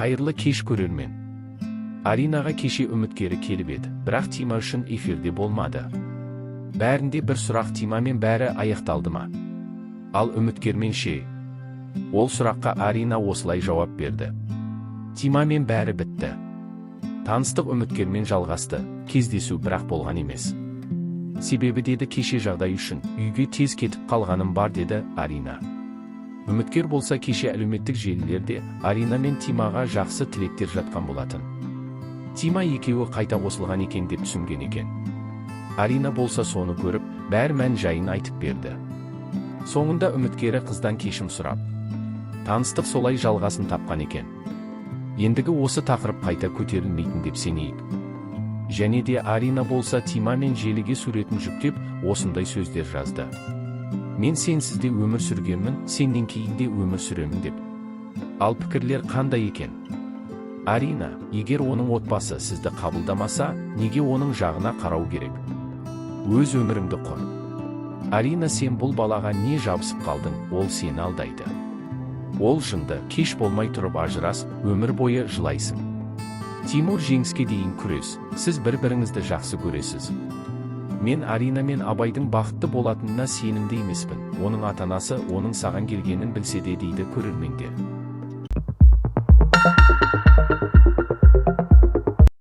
Қайырлы кеш көрермен. Аринаға кеше үміткері келіп еді, бірақ Тима үшін эфирде болмады. Бәрінде бір сұрақ: Тимамен бәрі аяқталды ма? Ал үміткермен ше? Ол сұраққа Арина осылай жауап берді: Тимамен бәрі бітті. Таныстық үміткермен жалғасты, кездесу бірақ болған емес. Себебі деді, кеше жағдай үшін үйге тез кетіп қалғаным бар, деді Арина. Үміткер болса кеше әлеуметтік желілерде Арина мен Тимаға жақсы тілектер жатқан болатын. Тима екеуі қайта қосылған екен деп түсінген екен. Арина болса соны көріп, бәр мән жайын айтып берді. Соңында үміткері қыздан кешім сұрап, таныстық солай жалғасын тапқан екен. Ендігі осы тақырып қайта көтерілмейтін деп сенейік. Және де Арина болса Тима мен желіге суретін жүктеп, осындай сөздер жазды: Мен сенсіз де өмір сүргенмін, сенен кейін де өмір сүремін деп. Ал пікірлер қандай екен? Арина: егер оның отбасы сізді қабылдамаса, неге оның жағына қарау керек? Өз өміріңді құр. Арина: сен бұл балаға не жабысып қалдың, ол сені алдайды. Ол жынды, кеш болмай тұрып ажырас, өмір бойы жылайсың. Тимур: жеңіске дейін күрес.Сіз бір-біріңізді жақсы көресіз. Мен Арина мен Абайдың бақытты болатынына сенімді емеспін. Оның ата-анасы оның саған келгенін білсе де, дейді көрермендер.